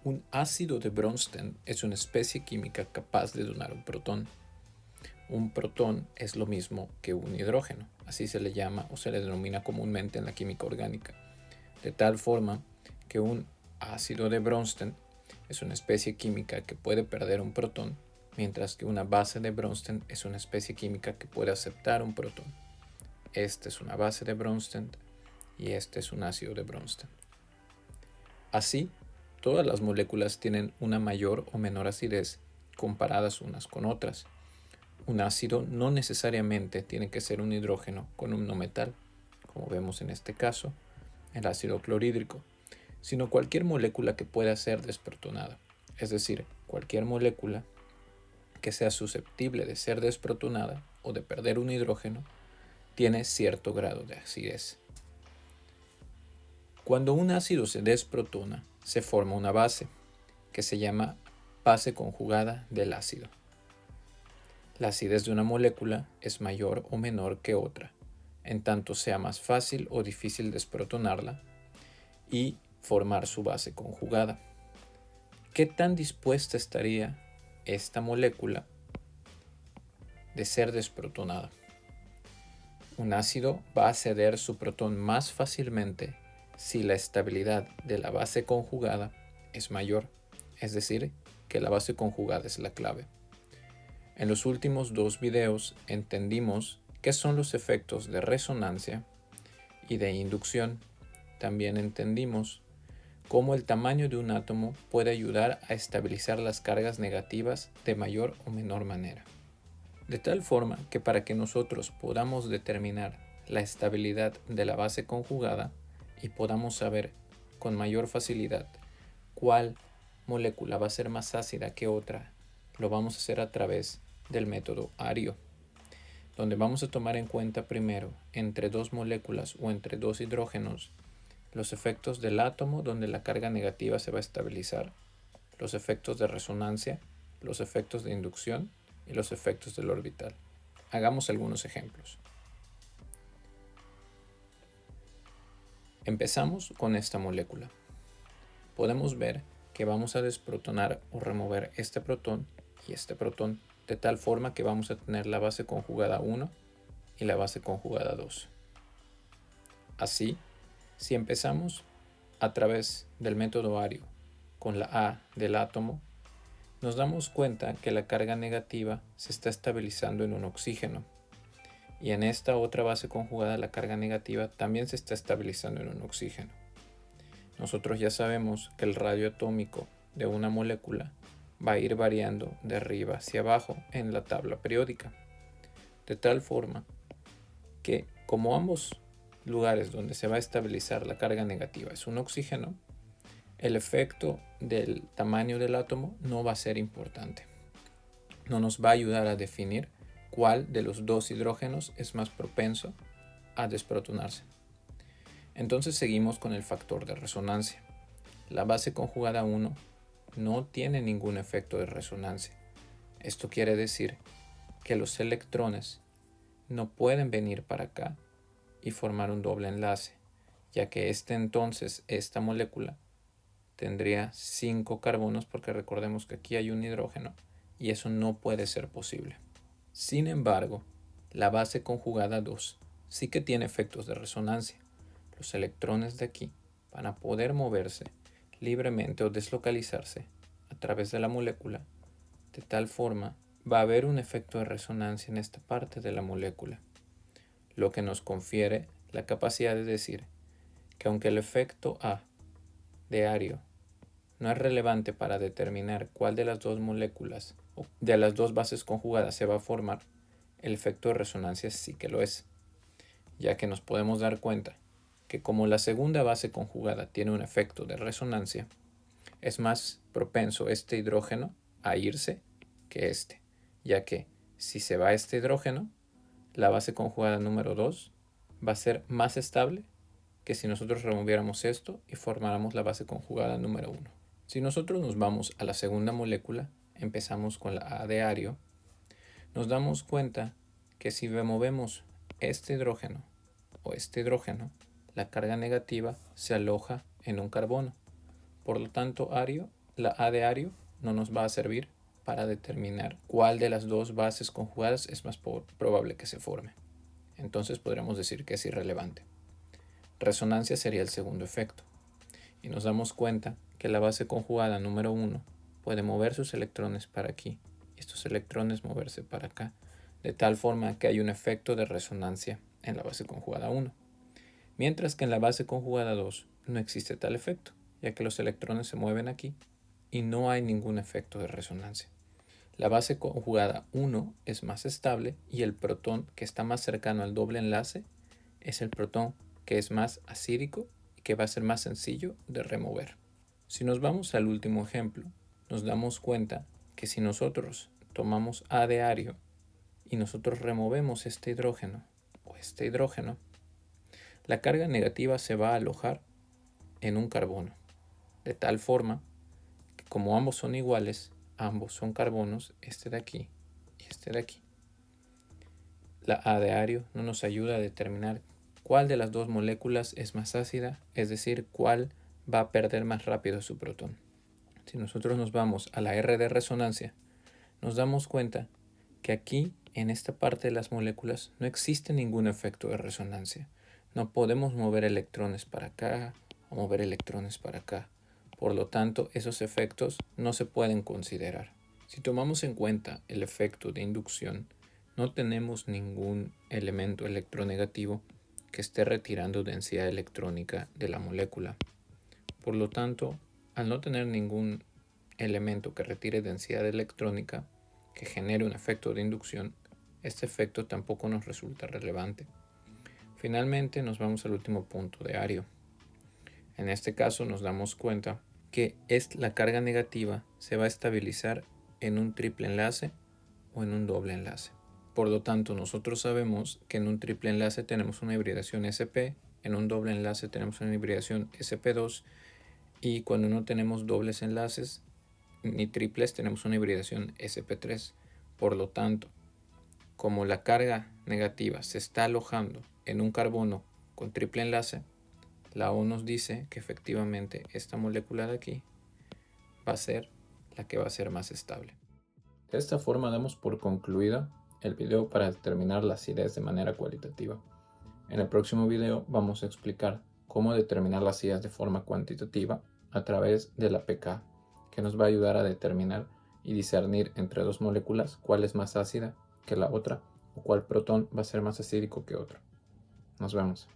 Un ácido de Bronsted es una especie química capaz de donar un protón. Un protón es lo mismo que un hidrógeno, así se le llama o se le denomina comúnmente en la química orgánica, de tal forma que un ácido de Bronsted es una especie química que puede perder un protón, mientras que una base de Bronsted es una especie química que puede aceptar un protón. Esta es una base de Bronsted y este es un ácido de Bronsted. Así, todas las moléculas tienen una mayor o menor acidez comparadas unas con otras. Un ácido no necesariamente tiene que ser un hidrógeno con un no metal, como vemos en este caso, el ácido clorhídrico, sino cualquier molécula que pueda ser desprotonada, es decir, cualquier molécula que sea susceptible de ser desprotonada o de perder un hidrógeno, tiene cierto grado de acidez. Cuando un ácido se desprotona, se forma una base, que se llama base conjugada del ácido. La acidez de una molécula es mayor o menor que otra, en tanto sea más fácil o difícil desprotonarla y formar su base conjugada. ¿Qué tan dispuesta estaría esta molécula de ser desprotonada? Un ácido va a ceder su protón más fácilmente si la estabilidad de la base conjugada es mayor, es decir, que la base conjugada es la clave. En los últimos dos videos entendimos qué son los efectos de resonancia y de inducción. También entendimos cómo el tamaño de un átomo puede ayudar a estabilizar las cargas negativas de mayor o menor manera. De tal forma que para que nosotros podamos determinar la estabilidad de la base conjugada y podamos saber con mayor facilidad cuál molécula va a ser más ácida que otra, lo vamos a hacer a través del método Ario, donde vamos a tomar en cuenta primero entre dos moléculas o entre dos hidrógenos los efectos del átomo donde la carga negativa se va a estabilizar, los efectos de resonancia, los efectos de inducción y los efectos del orbital. Hagamos algunos ejemplos. Empezamos con esta molécula. Podemos ver que vamos a desprotonar o remover este protón y este protón de tal forma que vamos a tener la base conjugada 1 y la base conjugada 2. Así, si empezamos a través del método Ario con la A del átomo, nos damos cuenta que la carga negativa se está estabilizando en un oxígeno y en esta otra base conjugada la carga negativa también se está estabilizando en un oxígeno. Nosotros ya sabemos que el radio atómico de una molécula va a ir variando de arriba hacia abajo en la tabla periódica, de tal forma que como ambos lugares donde se va a estabilizar la carga negativa es un oxígeno, el efecto del tamaño del átomo no va a ser importante. No nos va a ayudar a definir cuál de los dos hidrógenos es más propenso a desprotonarse. Entonces seguimos con el factor de resonancia. La base conjugada 1 no tiene ningún efecto de resonancia. Esto quiere decir que los electrones no pueden venir para acá y formar un doble enlace, ya que esta molécula tendría 5 carbonos, porque recordemos que aquí hay un hidrógeno y eso no puede ser posible. Sin embargo, la base conjugada 2 sí que tiene efectos de resonancia. Los electrones de aquí van a poder moverse libremente o deslocalizarse a través de la molécula, de tal forma va a haber un efecto de resonancia en esta parte de la molécula, lo que nos confiere la capacidad de decir que aunque el efecto A de Ario no es relevante para determinar cuál de las dos moléculas o de las dos bases conjugadas se va a formar, el efecto de resonancia sí que lo es, ya que nos podemos dar cuenta que como la segunda base conjugada tiene un efecto de resonancia, es más propenso este hidrógeno a irse que este, ya que si se va este hidrógeno, la base conjugada número 2 va a ser más estable que si nosotros removiéramos esto y formáramos la base conjugada número 1. Si nosotros nos vamos a la segunda molécula, empezamos con la A de Ario, nos damos cuenta que si removemos este hidrógeno o este hidrógeno, la carga negativa se aloja en un carbono. Por lo tanto, Ario la A de ario no nos va a servir para determinar cuál de las dos bases conjugadas es más probable que se forme. Entonces podríamos decir que es irrelevante. Resonancia sería el segundo efecto. Y nos damos cuenta que la base conjugada número 1 puede mover sus electrones para aquí y estos electrones moverse para acá, de tal forma que hay un efecto de resonancia en la base conjugada 1. Mientras que en la base conjugada 2 no existe tal efecto, ya que los electrones se mueven aquí y no hay ningún efecto de resonancia. La base conjugada 1 es más estable y el protón que está más cercano al doble enlace es el protón que es más acídico y que va a ser más sencillo de remover. Si nos vamos al último ejemplo, nos damos cuenta que si nosotros tomamos A de ario y nosotros removemos este hidrógeno o este hidrógeno, la carga negativa se va a alojar en un carbono, de tal forma que como ambos son iguales, ambos son carbonos, este de aquí y este de aquí. La A de ario no nos ayuda a determinar cuál de las dos moléculas es más ácida, es decir, cuál va a perder más rápido su protón. Si nosotros nos vamos a la R de resonancia, nos damos cuenta que aquí, en esta parte de las moléculas, no existe ningún efecto de resonancia. No podemos mover electrones para acá o mover electrones para acá. Por lo tanto, esos efectos no se pueden considerar. Si tomamos en cuenta el efecto de inducción, no tenemos ningún elemento electronegativo que esté retirando densidad electrónica de la molécula. Por lo tanto, al no tener ningún elemento que retire densidad electrónica que genere un efecto de inducción, este efecto tampoco nos resulta relevante. Finalmente nos vamos al último punto de ario. En este caso nos damos cuenta que la carga negativa se va a estabilizar en un triple enlace o en un doble enlace. Por lo tanto, nosotros sabemos que en un triple enlace tenemos una hibridación sp, en un doble enlace tenemos una hibridación sp2 y cuando no tenemos dobles enlaces ni triples tenemos una hibridación sp3. Por lo tanto, como la carga negativa se está alojando en un carbono con triple enlace, la O nos dice que efectivamente esta molécula de aquí va a ser la que va a ser más estable. De esta forma damos por concluido el video para determinar la acidez de manera cualitativa. En el próximo video vamos a explicar cómo determinar la acidez de forma cuantitativa a través de la pK, que nos va a ayudar a determinar y discernir entre dos moléculas cuál es más ácida que la otra o cuál protón va a ser más acídico que otro. Nos vemos.